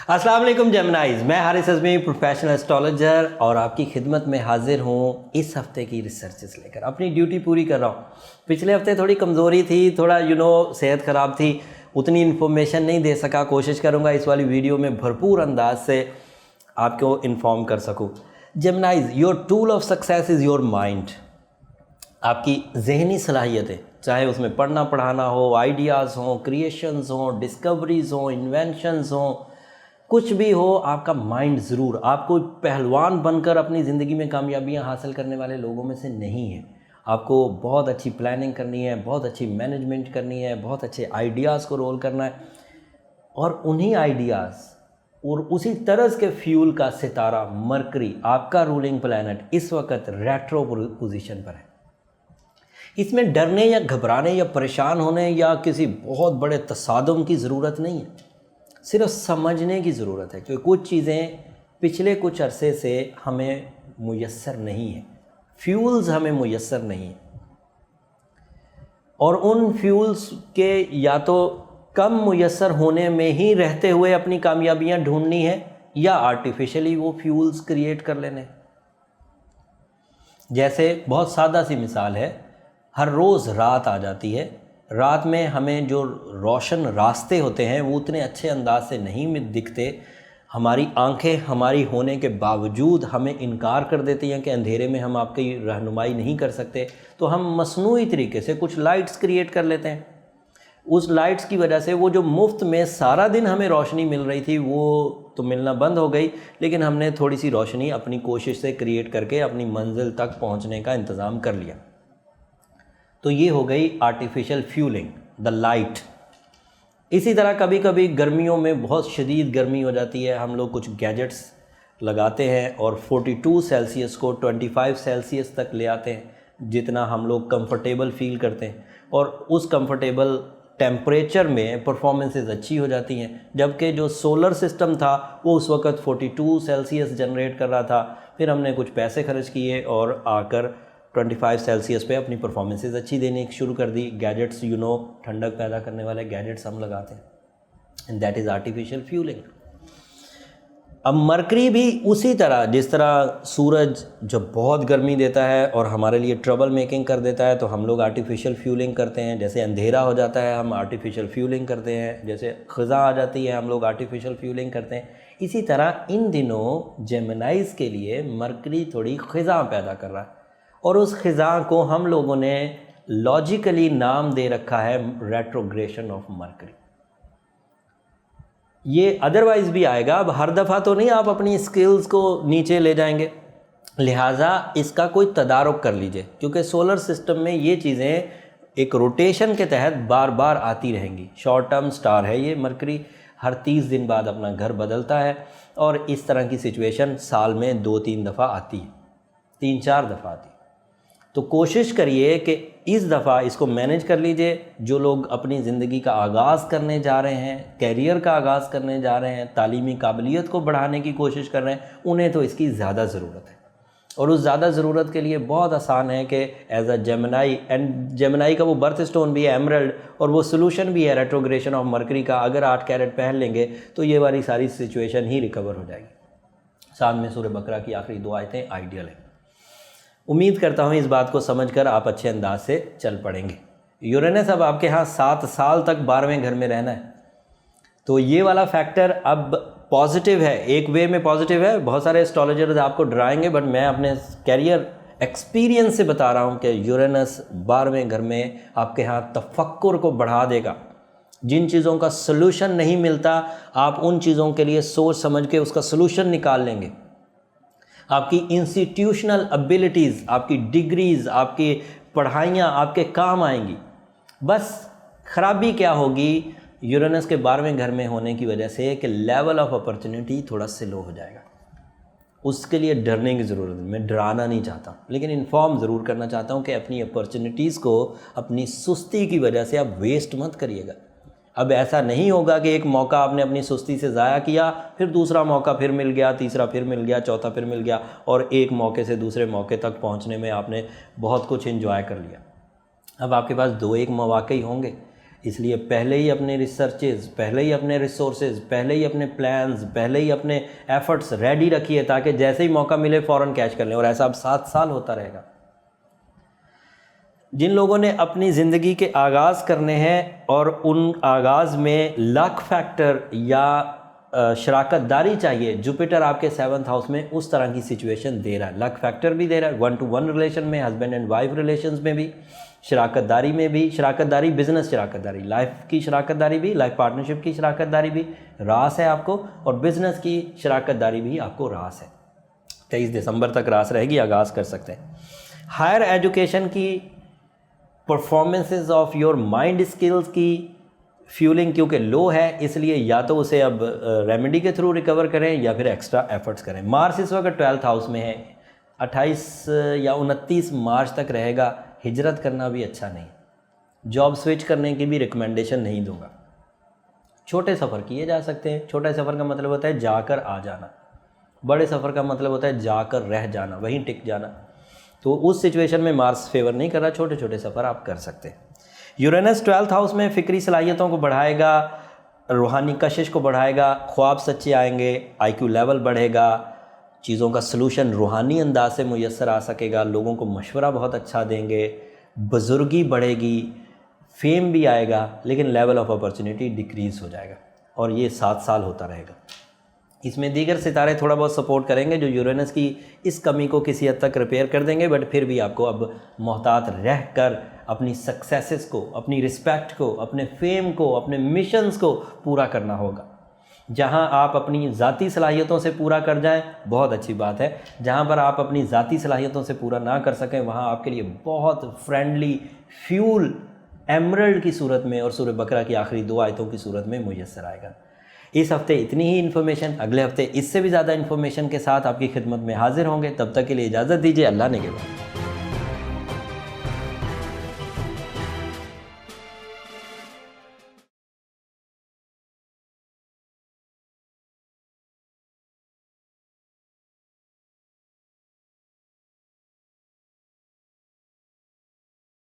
अस्सलाम वालेकुम जेमिनाइज, मैं हारिस अज़मी प्रोफेशनल एस्ट्रोलॉजर और आपकी खिदमत में हाजिर हूँ इस हफ्ते की रिसर्चेस लेकर। अपनी ड्यूटी पूरी कर रहा हूँ। पिछले हफ्ते थोड़ी कमज़ोरी थी, थोड़ा सेहत ख़राब थी, उतनी इन्फॉर्मेशन नहीं दे सका। कोशिश करूँगा इस वाली वीडियो में भरपूर अंदाज से आपको इन्फॉर्म कर सकूँ। जेमिनाइज, your tool of success is your mind. आपकी जहनी सलाहियतें, चाहे उसमें पढ़ना पढ़ाना हो, आइडियाज़ हों, क्रिएशंस हों, डिस्कवरीज़ हों, इन्वेंशंस हों, कुछ भी हो, आपका माइंड ज़रूर आपको पहलवान बनकर अपनी ज़िंदगी में कामयाबियां हासिल करने वाले लोगों में से नहीं है। आपको बहुत अच्छी प्लानिंग करनी है, बहुत अच्छी मैनेजमेंट करनी है, बहुत अच्छे आइडियाज़ को रोल करना है और उन्हीं आइडियाज़ और उसी तरह के फ्यूल का सितारा मरकरी, आपका रूलिंग प्लैनेट, इस वक्त रेट्रो पोजीशन पर है। इसमें डरने या घबराने या परेशान होने या किसी बहुत बड़े तसादुम की ज़रूरत नहीं है, सिर्फ समझने की ज़रूरत है कि कुछ चीज़ें पिछले कुछ अरसे से हमें मुयस्सर नहीं है, फ्यूल्स हमें मुयस्सर नहीं है और उन फ्यूल्स के या तो कम मुयस्सर होने में ही रहते हुए अपनी कामयाबियां ढूंढनी है या आर्टिफिशियली वो फ्यूल्स क्रिएट कर लेने। जैसे बहुत सादा सी मिसाल है, हर रोज़ रात आ जाती है, रात में हमें जो रोशन रास्ते होते हैं वो उतने अच्छे अंदाज से नहीं दिखते। हमारी आंखें हमारी होने के बावजूद हमें इनकार कर देती हैं कि अंधेरे में हम आपकी रहनुमाई नहीं कर सकते, तो हम मसनूई तरीके से कुछ लाइट्स क्रिएट कर लेते हैं। उस लाइट्स की वजह से वो जो मुफ्त में सारा दिन हमें रोशनी मिल रही थी वो तो मिलना बंद हो गई, लेकिन हमने थोड़ी सी रोशनी अपनी कोशिश से क्रिएट करके अपनी मंजिल तक पहुँचने का इंतज़ाम कर लिया। तो ये हो गई आर्टिफिशियल फ्यूलिंग, द लाइट। इसी तरह कभी कभी गर्मियों में बहुत शदीद गर्मी हो जाती है, हम लोग कुछ गैजेट्स लगाते हैं और 42 सेल्सियस को 25 सेल्सियस तक ले आते हैं, जितना हम लोग कंफर्टेबल फील करते हैं, और उस कंफर्टेबल टेम्परेचर में परफॉर्मेंसेस अच्छी हो जाती हैं। जबकि जो सोलर सिस्टम था वो उस वक्त 42 सेल्सियस जनरेट कर रहा था। फिर हमने कुछ पैसे खर्च किए और आकर 25 सेल्सियस पे अपनी परफॉर्मेंसेस अच्छी देनी शुरू कर दी। गैजेट्स ठंडक पैदा करने वाले गैजेट्स हम लगाते हैं, and that is artificial fuelling. अब मरकरी भी उसी तरह, जिस तरह सूरज जब बहुत गर्मी देता है और हमारे लिए ट्रबल मेकिंग कर देता है तो हम लोग आर्टिफिशियल फ्यूलिंग करते हैं। जैसे अंधेरा हो जाता है हम आर्टिफिशियल फ्यूलिंग करते हैं, जैसे ख़ज़ा आ जाती है हम लोग आर्टिफिशियल फ्यूलिंग करते हैं। इसी तरह इन दिनों जेमिनाइज के लिए मरकरी थोड़ी ख़ज़ा पैदा कर रहा है और उस ख़ज़ा को हम लोगों ने लॉजिकली नाम दे रखा है रेट्रोग्रेशन ऑफ मरकरी। ये अदरवाइज़ भी आएगा, अब हर दफ़ा तो नहीं आप अपनी स्किल्स को नीचे ले जाएंगे, लिहाजा इसका कोई तदारुक कर लीजिए, क्योंकि सोलर सिस्टम में ये चीज़ें एक रोटेशन के तहत बार बार आती रहेंगी। शॉर्ट टर्म स्टार है ये मरकरी, हर 30 दिन बाद अपना घर बदलता है और इस तरह की सिचुएशन साल में 2-3 दफ़ा आती है, 3-4 दफ़ा आती है। तो कोशिश करिए कि इस दफ़ा इसको मैनेज कर लीजिए। जो लोग अपनी ज़िंदगी का आगाज़ करने जा रहे हैं, कैरियर का आगाज़ करने जा रहे हैं, तालीमी काबिलियत को बढ़ाने की कोशिश कर रहे हैं, उन्हें तो इसकी ज़्यादा ज़रूरत है। और उस ज़्यादा ज़रूरत के लिए बहुत आसान है कि as a Gemini, and Gemini का वो बर्थ स्टोन भी है एमरल्ड, और वो सोल्यूशन भी है रेट्रोग्रेशन ऑफ मरकरी का। अगर 8 कैरेट पहन लेंगे तो ये वाली सारी सिचुएशन ही रिकवर हो जाएगी। साथ में सूरह बकरा की आखिरी 2 आयतें आइडियल हैं। उम्मीद करता हूँ इस बात को समझकर आप अच्छे अंदाज से चल पड़ेंगे। यूरेनस अब आपके यहाँ 7 साल तक 12वें घर में रहना है, तो ये वाला फैक्टर अब पॉजिटिव है, एक वे में पॉजिटिव है। बहुत सारे एस्ट्रोलॉजर्स आपको डराएंगे, बट मैं अपने कैरियर एक्सपीरियंस से बता रहा हूँ कि यूरेनस 12वें घर में आपके यहाँ तफक्कुर को बढ़ा देगा। जिन चीज़ों का सलूशन नहीं मिलता, आप उन चीज़ों के लिए सोच समझ के उसका सलूशन निकाल लेंगे। आपकी इंस्टीट्यूशनल एबिलिटीज़, आपकी डिग्रीज़, आपकी पढ़ाइयाँ आपके काम आएंगी। बस खराबी क्या होगी यूरेनस के 12वें घर में होने की वजह से कि लेवल ऑफ अपॉर्चुनिटी थोड़ा स्लो हो जाएगा। उसके लिए डरने की ज़रूरत नहीं, मैं डराना नहीं चाहता, लेकिन इन्फॉर्म ज़रूर करना चाहता हूँ कि अपनी अपॉर्चुनिटीज़ को अपनी सुस्ती की वजह से आप वेस्ट मत करिएगा। अब ऐसा नहीं होगा कि एक मौका आपने अपनी सुस्ती से ज़ाया किया, फिर दूसरा मौका फिर मिल गया, तीसरा फिर मिल गया, चौथा फिर मिल गया, और एक मौके से दूसरे मौके तक पहुंचने में आपने बहुत कुछ एंजॉय कर लिया। अब आपके पास 2-1 मौके ही होंगे, इसलिए पहले ही अपने रिसर्चेज, पहले ही अपने रिसोर्सेज, पहले ही अपने प्लान्स, पहले ही अपने एफर्ट्स रेडी रखिए ताकि जैसे ही मौका मिले फ़ौरन कैच कर लें। और ऐसा अब 7 साल होता रहेगा। जिन लोगों ने अपनी ज़िंदगी के आगाज़ करने हैं और उन आगाज़ में लक फैक्टर या शराकतदारी चाहिए, जुपिटर आपके 7th हाउस में उस तरह की सिचुएशन दे रहा है। लक फैक्टर भी दे रहा है, 1-to-1 रिलेशन में, हस्बैंड एंड वाइफ रिलेशंस में भी, शराकतदारी में भी, शराकतदारी बिजनेस शराकतदारी, लाइफ की शराकतदारी भी, लाइफ पार्टनरशिप की शराकतदारी भी रास है आपको, और बिजनेस की शराकतदारी भी आपको रास है। 23 दिसंबर तक रास रहेगी, आगाज़ कर सकते हैं। हायर एजुकेशन की performances of your mind skills की फ्यूलिंग क्योंकि लो है, इसलिए या तो उसे अब रेमेडी के थ्रू रिकवर करें या फिर एक्स्ट्रा एफर्ट्स करें। मार्स इस वक्त 12th हाउस में है, 28 या 29 मार्च तक रहेगा। हिजरत करना भी अच्छा नहीं, जॉब स्विच करने की भी रिकमेंडेशन नहीं दूंगा। छोटे सफ़र किए जा सकते हैं। छोटे सफ़र का मतलब होता है जाकर आ जाना, बड़े सफ़र का मतलब होता है जाकर रह जाना, वहीं टिक जाना। तो उस सिचुएशन में मार्स फेवर नहीं कर रहा, छोटे छोटे सफ़र आप कर सकते हैं। यूरेनस 12th हाउस में फ़िक्री सलाहियतों को बढ़ाएगा, रूहानी कशिश को बढ़ाएगा, ख्वाब सच्चे आएंगे, IQ लेवल बढ़ेगा, चीज़ों का सलूशन रूहानी अंदाज से मुयस्सर आ सकेगा, लोगों को मशवरा बहुत अच्छा देंगे, बुजुर्गी बढ़ेगी, फेम भी आएगा, लेकिन लेवल ऑफ अपॉर्चुनिटी डिक्रीज़ हो जाएगा। और ये 7 साल होता रहेगा। इसमें दीगर सितारे थोड़ा बहुत सपोर्ट करेंगे जो यूरेनस की इस कमी को किसी हद तक रिपेयर कर देंगे, बट फिर भी आपको अब मोहतात रह कर अपनी सक्सेसेस को, अपनी रिस्पेक्ट को, अपने फेम को, अपने मिशंस को पूरा करना होगा। जहां आप अपनी ज़ाती सलाहियतों से पूरा कर जाएं, बहुत अच्छी बात है। जहां पर आप अपनी ज़ाती सलाहियतों से पूरा ना कर सकें, वहां आपके लिए बहुत फ्रेंडली फ्यूल एमरल्ड की सूरत में और सूरह बकरा की आखिरी 2 आयतों की सूरत में मुयस्सर आएगा। इस हफ्ते इतनी ही इन्फॉर्मेशन, अगले हफ्ते इससे भी ज़्यादा इन्फॉर्मेशन के साथ आपकी खिदमत में हाजिर होंगे। तब तक के लिए इजाज़त दीजिए। अल्लाह ने के बाद।